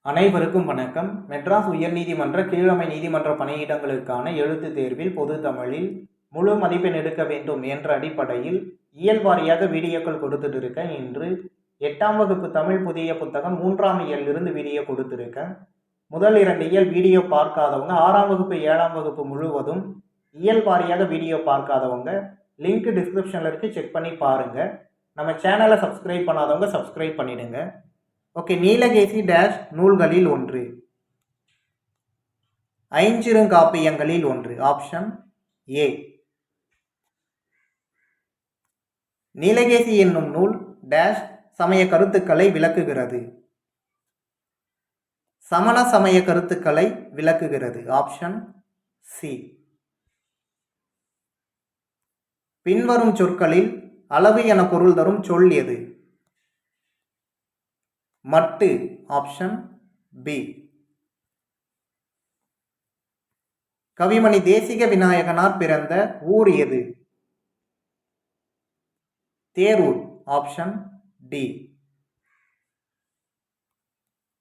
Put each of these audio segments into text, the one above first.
அனைவருக்கும் வணக்கம். மெட்ராஸ் உயர்நீதிமன்ற கீழமை நீதிமன்ற பணியிடங்களுக்கான எழுத்துத் தேர்வில் பொது தமிழில் முழு மதிப்பெண் எடுக்க வேண்டும் என்ற அடிப்படையில் இயல் வாரியாக வீடியோக்கள் கொடுத்துட்டு இருக்கேன். இன்று 8ஆம் வகுப்பு தமிழ் புதிய புத்தகம் 3ஆம் இயலிலிருந்து வீடியோ கொடுத்துருக்கேன். முதல் 2 இயல் வீடியோ பார்க்காதவங்க 6ஆம் வகுப்பு 7ஆம் வகுப்பு முழுவதும் இயல் வாரியாக வீடியோ பார்க்காதவங்க லிங்க் டிஸ்கிரிப்ஷனில் இருக்கு, செக் பண்ணி பாருங்க. நம்ம சேனலை சப்ஸ்கிரைப் பண்ணாதவங்க சப்ஸ்கிரைப் பண்ணிடுங்க. ஓகே, நீலகேசி டேஷ் நூல்களில் ஒன்று, ஐஞ்சிறுகாப்பியங்களில் ஒன்று. Option A. நீலகேசி என்னும் நூல் டேஷ் சமய கருத்துக்களை விளக்குகிறது. சமண சமய கருத்துக்களை விளக்குகிறது. Option C. பின்வரும் சொற்களில் அளவு என பொருள் தரும் சொல் எது? மட்டு. Option B. கவிமணி தேசிக விநாயகனார் பிறந்த ஊர் எது? தேரூர். Option D.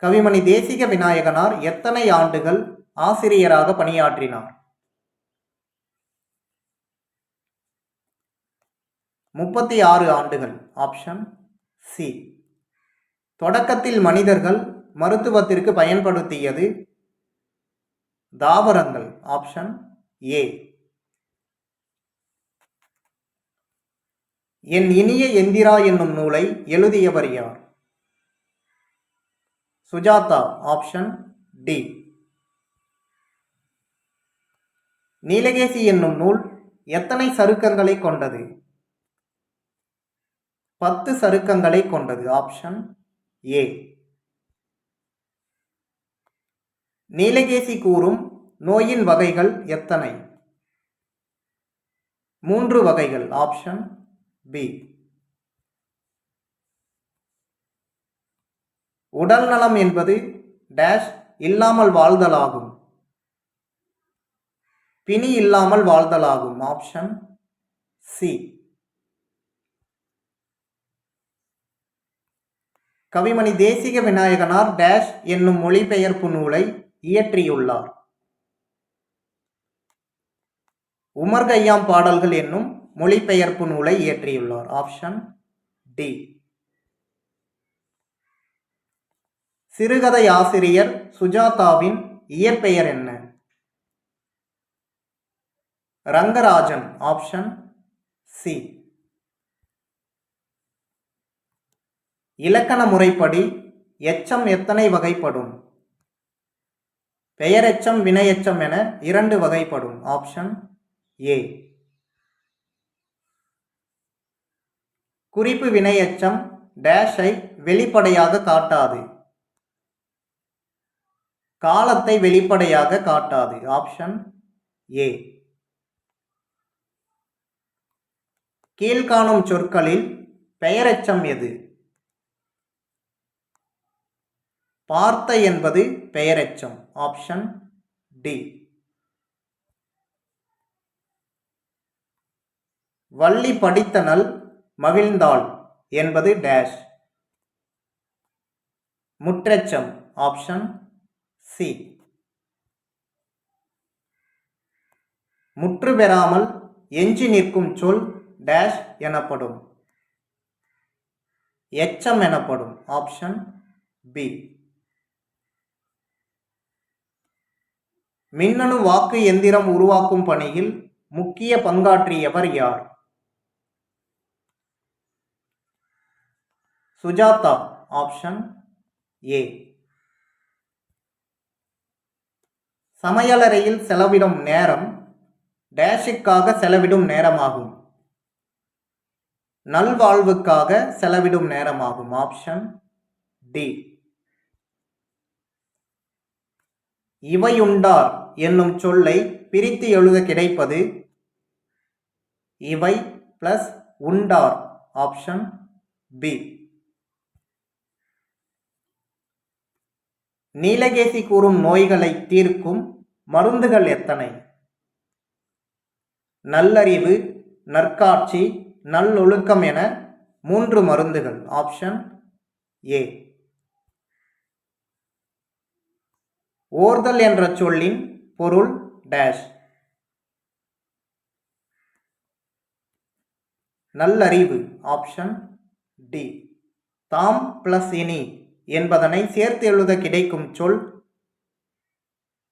கவிமணி தேசிக விநாயகனார் எத்தனை ஆண்டுகள் ஆசிரியராக பணியாற்றினார்? 36 ஆண்டுகள். Option C. தொடக்கத்தில் மனிதர்கள் மருத்துவத்திற்கு பயன்படுத்தியது தாவரங்கள். Option A. என் இனிய எந்திரா என்னும் நூலை எழுதியவர் யார்? சுஜாதா. Option D. நீலகேசி என்னும் நூல் எத்தனை சருக்கங்களை கொண்டது? 10 சருக்கங்களை கொண்டது. Option A. நீலகேசி கூறும் நோயின் வகைகள் எத்தனை? 3 வகைகள். Option B. உடல் நலம் என்பது டேஷ் இல்லாமல் வாழ்தலாகும். பிணி இல்லாமல் வாழ்தலாகும். Option C. Kavimani Desika Vinayaganar dash என்னும் மொழிபெயர்ப்பு நூலை இயற்றியுள்ளார். உமர் கய்யாம் பாடல்கள் என்னும் மொழிபெயர்ப்பு நூலை இயற்றியுள்ளார். Option D. சிறுகதை ஆசிரியர் சுஜாதாவின் இயற்பெயர் என்ன? ரங்கராஜன். Option C. இலக்கண முறைப்படி எச்சம் எத்தனை வகைப்படும்? பெயரெச்சம் வினையெச்சம் என 2 வகைப்படும். Option A. குறிப்பு வினையெச்சம் டேஷை வெளிப்படையாக காட்டாது. காலத்தை வெளிப்படையாக காட்டாது. Option A. கீழ்காணும் சொற்களில் பெயரெச்சம் எது? பார்த்த என்பது பெயரெச்சம். Option D. வள்ளி படித்தனள் மகிழ்ந்தாள் என்பது டேஷ் முற்றெச்சம். Option C. முற்று பெறாமல் எஞ்சி நிற்கும் சொல் டேஷ் எனப்படும். எச்சம் எனப்படும். Option B. மின்னணு வாக்கு எந்திரம் உருவாக்கும் பணியில் முக்கிய பங்காற்றியவர் யார்? சுஜாதா. Option A. சமையலறையில் செலவிடும் நேரம் டேஷுக்காக செலவிடும் நேரமாகும். நல்வாழ்வுக்காக செலவிடும் நேரமாகும். Option D. இவையுண்டார் என்னும் சொல்லை பிரித்து எழுத கிடைப்பது இவை பிளஸ் உண்டார். Option B. நீலகேசி கூறும் நோய்களை தீர்க்கும் மருந்துகள் எத்தனை? நல்லறிவு, நற்காட்சி, நல்லொழுக்கம் என 3 மருந்துகள். Option A. ஓர்தல் என்ற சொல்லின் பொருள் டேஷ். நல்லறிவு. Option D. தாம் பிளஸ் இனி என்பதனை சேர்த்து எழுத கிடைக்கும் சொல்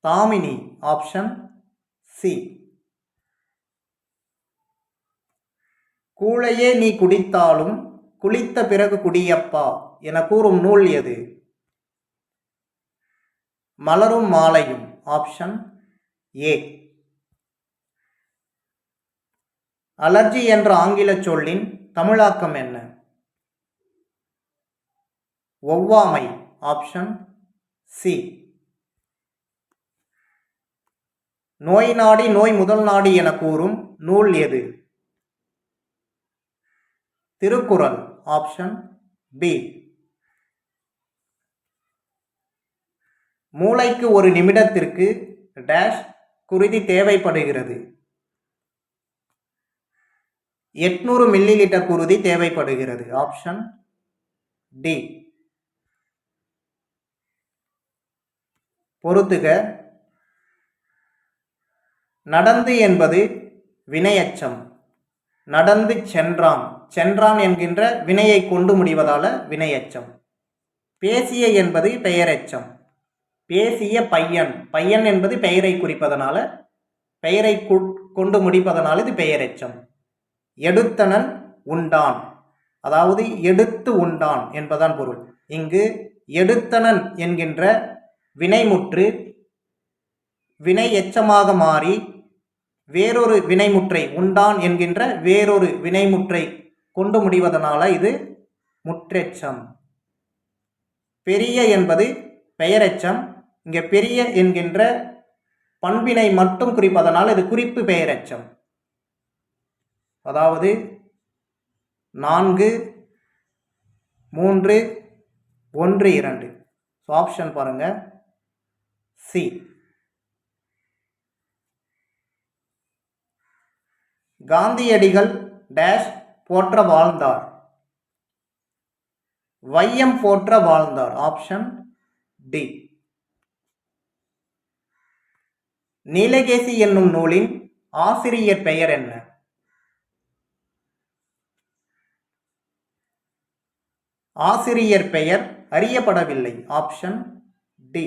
தாமினி. Option C. கூழையே நீ குடித்தாலும் குளித்த பிறகு குடியப்பா என கூறும் நூல் எது? மலரும் மாலையும். Option A. அலர்ஜி என்ற ஆங்கில சொல்லின் தமிழாக்கம் என்ன? ஒவ்வாமை. Option C. நோய் நாடி நோய் முதல் நாடி என கூறும் நூல் எது? திருக்குறள். Option B. மூளைக்கு ஒரு நிமிடத்திற்கு டேஷ் குருதி தேவைப்படுகிறது. 800 மில்லி லிட்டர் குருதி தேவைப்படுகிறது. Option D. பொறுத்துக. நடந்து என்பது வினையச்சம். நடந்து சென்றான். சென்றான் என்கின்ற வினையை கொண்டு முடிவதால வினையச்சம். பேசிய என்பது பெயரெச்சம். பேசிய பையன். பையன் என்பது பெயரை குறிப்பதனால பெயரை கொண்டு முடிப்பதனால இது பெயரெச்சம். எடுத்தனன் உண்டான், அதாவது எடுத்து உண்டான் என்பதான் பொருள். இங்கு எடுத்தனன் என்கின்ற வினைமுற்று வினை எச்சமாக மாறி வேறொரு வினைமுற்றை உண்டான் என்கின்ற வேறொரு வினைமுற்றை கொண்டு முடிவதனால இது முற்றெச்சம். பெரிய என்பது பெயரெச்சம். இங்கே பெரிய என்கின்ற பண்பினை மட்டும் குறிப்பதனால் இது குறிப்பு பெயரெச்சம். அதாவது 4, 3, 1, 2. ஆப்ஷன் பாருங்க சி. காந்தியடிகள் டேஷ் போற்ற வாழ்ந்தார். வையம் போற்ற வாழ்ந்தார். Option D. நீலகேசி என்னும் நூலின் ஆசிரியர் பெயர் என்ன? ஆசிரியர் பெயர் அறியப்படவில்லை. Option D.